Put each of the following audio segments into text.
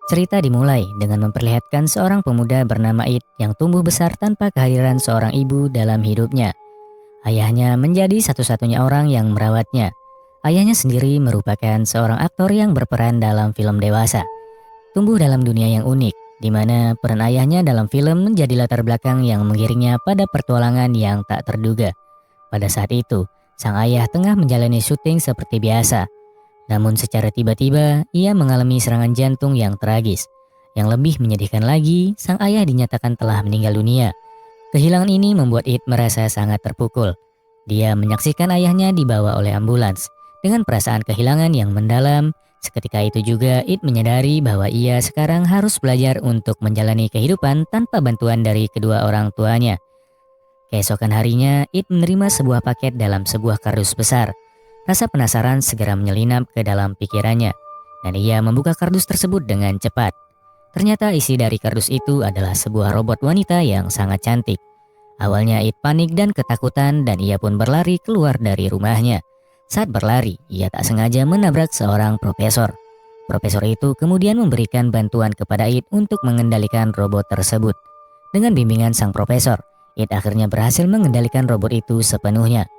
Cerita dimulai dengan memperlihatkan seorang pemuda bernama It yang tumbuh besar tanpa kehadiran seorang ibu dalam hidupnya. Ayahnya menjadi satu-satunya orang yang merawatnya. Ayahnya sendiri merupakan seorang aktor yang berperan dalam film dewasa. Tumbuh dalam dunia yang unik, di mana peran ayahnya dalam film menjadi latar belakang yang mengiringnya pada pertualangan yang tak terduga. Pada saat itu, sang ayah tengah menjalani syuting seperti biasa. Namun secara tiba-tiba, ia mengalami serangan jantung yang tragis. Yang lebih menyedihkan lagi, sang ayah dinyatakan telah meninggal dunia. Kehilangan ini membuat It merasa sangat terpukul. Dia menyaksikan ayahnya dibawa oleh ambulans. Dengan perasaan kehilangan yang mendalam, seketika itu juga It menyadari bahwa ia sekarang harus belajar untuk menjalani kehidupan tanpa bantuan dari kedua orang tuanya. Keesokan harinya, It menerima sebuah paket dalam sebuah kardus besar. Rasa penasaran segera menyelinap ke dalam pikirannya, dan ia membuka kardus tersebut dengan cepat. Ternyata isi dari kardus itu adalah sebuah robot wanita yang sangat cantik. Awalnya It panik dan ketakutan dan ia pun berlari keluar dari rumahnya. Saat berlari, ia tak sengaja menabrak seorang profesor. Profesor itu kemudian memberikan bantuan kepada It untuk mengendalikan robot tersebut. Dengan bimbingan sang profesor, It akhirnya berhasil mengendalikan robot itu sepenuhnya.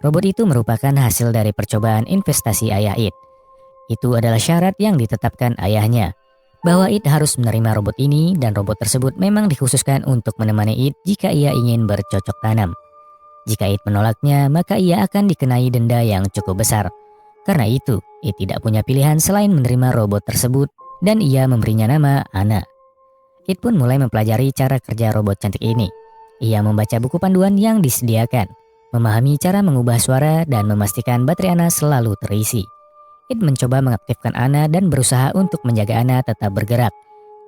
Robot itu merupakan hasil dari percobaan investasi ayah It. Itu adalah syarat yang ditetapkan ayahnya, bahwa It harus menerima robot ini dan robot tersebut memang dikhususkan untuk menemani It jika ia ingin bercocok tanam. Jika It menolaknya, maka ia akan dikenai denda yang cukup besar. Karena itu, It tidak punya pilihan selain menerima robot tersebut dan ia memberinya nama Anna. It pun mulai mempelajari cara kerja robot cantik ini. Ia membaca buku panduan yang disediakan, memahami cara mengubah suara dan memastikan baterai Anna selalu terisi. It mencoba mengaktifkan Anna dan berusaha untuk menjaga Anna tetap bergerak.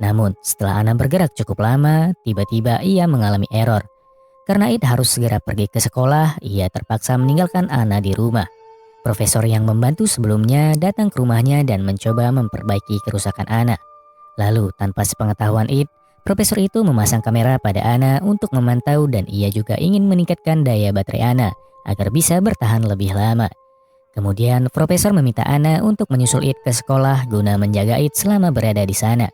Namun setelah Anna bergerak cukup lama, tiba-tiba ia mengalami error. Karena It harus segera pergi ke sekolah, ia terpaksa meninggalkan Anna di rumah. Profesor yang membantu sebelumnya datang ke rumahnya dan mencoba memperbaiki kerusakan Anna. Lalu tanpa sepengetahuan It, profesor itu memasang kamera pada Anna untuk memantau dan ia juga ingin meningkatkan daya baterai Anna agar bisa bertahan lebih lama. Kemudian profesor meminta Anna untuk menyusul It ke sekolah guna menjaga It selama berada di sana.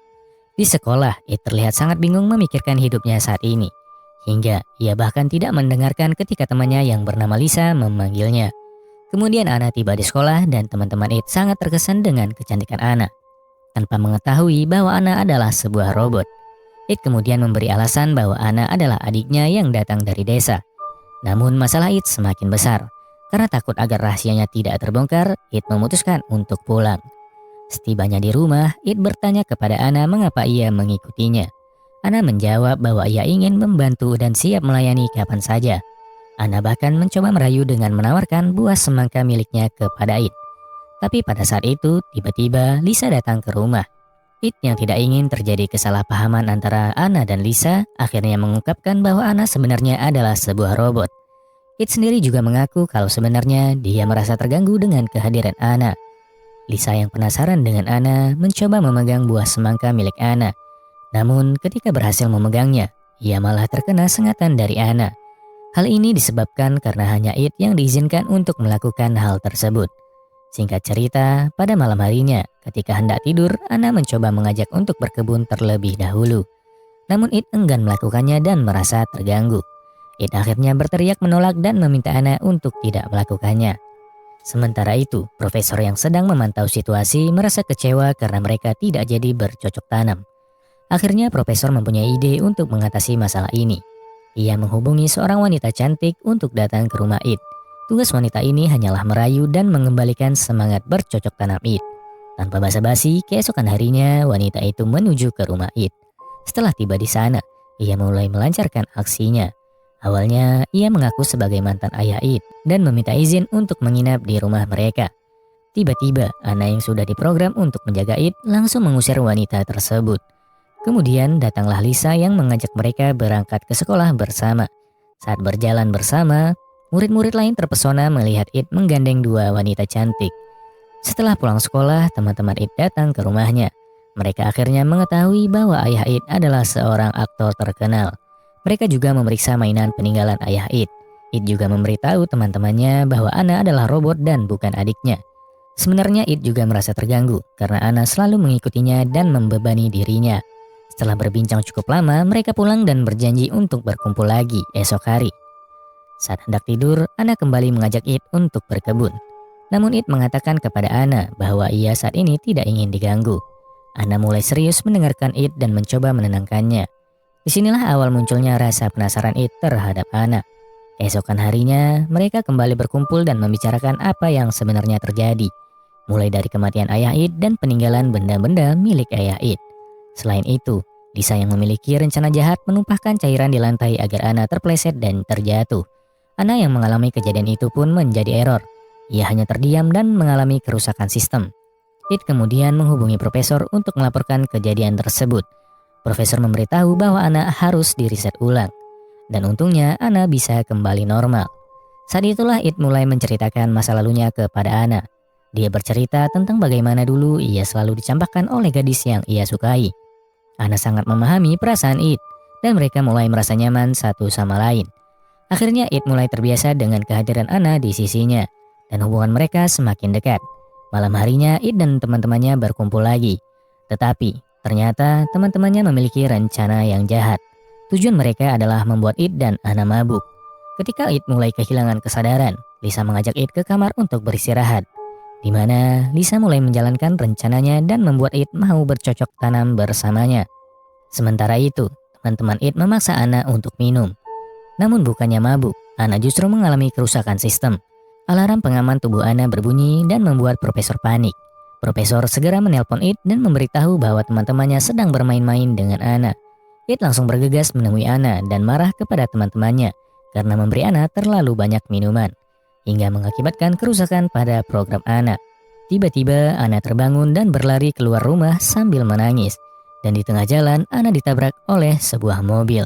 Di sekolah, It terlihat sangat bingung memikirkan hidupnya saat ini. Hingga ia bahkan tidak mendengarkan ketika temannya yang bernama Lisa memanggilnya. Kemudian Anna tiba di sekolah dan teman-teman It sangat terkesan dengan kecantikan Anna. Tanpa mengetahui bahwa Anna adalah sebuah robot, It kemudian memberi alasan bahwa Anna adalah adiknya yang datang dari desa. Namun masalah It semakin besar. Karena takut agar rahasianya tidak terbongkar, It memutuskan untuk pulang. Setibanya di rumah, It bertanya kepada Anna mengapa ia mengikutinya. Anna menjawab bahwa ia ingin membantu dan siap melayani kapan saja. Anna bahkan mencoba merayu dengan menawarkan buah semangka miliknya kepada It. Tapi pada saat itu, tiba-tiba Lisa datang ke rumah. It yang tidak ingin terjadi kesalahpahaman antara Anna dan Lisa akhirnya mengungkapkan bahwa Anna sebenarnya adalah sebuah robot. It sendiri juga mengaku kalau sebenarnya dia merasa terganggu dengan kehadiran Anna. Lisa yang penasaran dengan Anna mencoba memegang buah semangka milik Anna. Namun ketika berhasil memegangnya, ia malah terkena sengatan dari Anna. Hal ini disebabkan karena hanya It yang diizinkan untuk melakukan hal tersebut. Singkat cerita, pada malam harinya, ketika hendak tidur, Anna mencoba mengajak untuk berkebun terlebih dahulu. Namun It enggan melakukannya dan merasa terganggu. It akhirnya berteriak menolak dan meminta Anna untuk tidak melakukannya. Sementara itu, profesor yang sedang memantau situasi merasa kecewa karena mereka tidak jadi bercocok tanam. Akhirnya profesor mempunyai ide untuk mengatasi masalah ini. Ia menghubungi seorang wanita cantik untuk datang ke rumah It. Tugas wanita ini hanyalah merayu dan mengembalikan semangat bercocok tanam It. Tanpa basa-basi, keesokan harinya wanita itu menuju ke rumah It. Setelah tiba di sana, ia mulai melancarkan aksinya. Awalnya, ia mengaku sebagai mantan ayah It dan meminta izin untuk menginap di rumah mereka. Tiba-tiba, Anna yang sudah diprogram untuk menjaga It langsung mengusir wanita tersebut. Kemudian datanglah Lisa yang mengajak mereka berangkat ke sekolah bersama. Saat berjalan bersama, murid-murid lain terpesona melihat It menggandeng dua wanita cantik. Setelah pulang sekolah, teman-teman It datang ke rumahnya. Mereka akhirnya mengetahui bahwa ayah It adalah seorang aktor terkenal. Mereka juga memeriksa mainan peninggalan ayah It. It juga memberitahu teman-temannya bahwa Anna adalah robot dan bukan adiknya. Sebenarnya It juga merasa terganggu karena Ana selalu mengikutinya dan membebani dirinya. Setelah berbincang cukup lama, mereka pulang dan berjanji untuk berkumpul lagi esok hari. Saat hendak tidur, Ana kembali mengajak It untuk berkebun. Namun It mengatakan kepada Ana bahwa ia saat ini tidak ingin diganggu. Ana mulai serius mendengarkan It dan mencoba menenangkannya. Disinilah awal munculnya rasa penasaran It terhadap Ana. Keesokan harinya, mereka kembali berkumpul dan membicarakan apa yang sebenarnya terjadi. Mulai dari kematian ayah It dan peninggalan benda-benda milik ayah It. Selain itu, Lisa yang memiliki rencana jahat menumpahkan cairan di lantai agar Ana terpleset dan terjatuh. Ana yang mengalami kejadian itu pun menjadi error. Ia hanya terdiam dan mengalami kerusakan sistem. It kemudian menghubungi profesor untuk melaporkan kejadian tersebut. Profesor memberitahu bahwa Ana harus diriset ulang. Dan untungnya Ana bisa kembali normal. Saat itulah It mulai menceritakan masa lalunya kepada Ana. Dia bercerita tentang bagaimana dulu ia selalu dicampakkan oleh gadis yang ia sukai. Ana sangat memahami perasaan It, dan mereka mulai merasa nyaman satu sama lain. Akhirnya It mulai terbiasa dengan kehadiran Ana di sisinya, dan hubungan mereka semakin dekat. Malam harinya It dan teman-temannya berkumpul lagi. Tetapi ternyata teman-temannya memiliki rencana yang jahat. Tujuan mereka adalah membuat It dan Ana mabuk. Ketika It mulai kehilangan kesadaran, Lisa mengajak It ke kamar untuk beristirahat, di mana Lisa mulai menjalankan rencananya dan membuat It mau bercocok tanam bersamanya. Sementara itu, teman-teman It memaksa Ana untuk minum. Namun bukannya mabuk, Ana justru mengalami kerusakan sistem. Alarm pengaman tubuh Ana berbunyi dan membuat profesor panik. Profesor segera menelpon It dan memberitahu bahwa teman-temannya sedang bermain-main dengan Ana. It langsung bergegas menemui Ana dan marah kepada teman-temannya karena memberi Ana terlalu banyak minuman, hingga mengakibatkan kerusakan pada program Ana. Tiba-tiba Ana terbangun dan berlari keluar rumah sambil menangis. Dan di tengah jalan Ana ditabrak oleh sebuah mobil.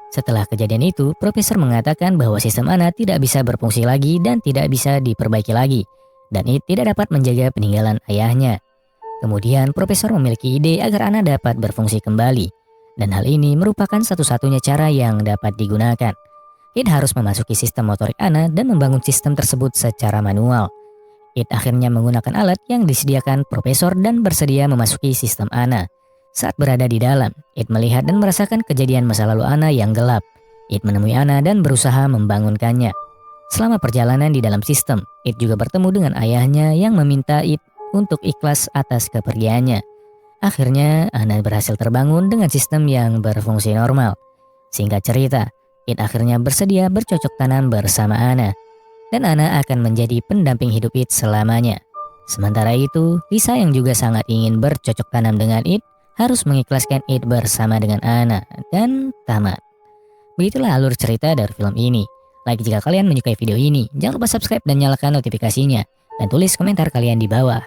Setelah kejadian itu, profesor mengatakan bahwa sistem Ana tidak bisa berfungsi lagi dan tidak bisa diperbaiki lagi. Dan It tidak dapat menjaga peninggalan ayahnya. Kemudian profesor memiliki ide agar Ana dapat berfungsi kembali. Dan hal ini merupakan satu-satunya cara yang dapat digunakan. It harus memasuki sistem motorik Ana dan membangun sistem tersebut secara manual. It akhirnya menggunakan alat yang disediakan profesor dan bersedia memasuki sistem Ana. Saat berada di dalam, It melihat dan merasakan kejadian masa lalu Ana yang gelap. It menemui Ana dan berusaha membangunkannya. Selama perjalanan di dalam sistem, It juga bertemu dengan ayahnya yang meminta It untuk ikhlas atas kepergiannya. Akhirnya, Ana berhasil terbangun dengan sistem yang berfungsi normal. Singkat cerita, It akhirnya bersedia bercocok tanam bersama Ana. Dan Ana akan menjadi pendamping hidup It selamanya. Sementara itu, Lisa yang juga sangat ingin bercocok tanam dengan It, harus mengikhlaskan It bersama dengan Ana, dan tamat. Begitulah alur cerita dari film ini. Like jika kalian menyukai video ini, jangan lupa subscribe dan nyalakan notifikasinya. Dan tulis komentar kalian di bawah.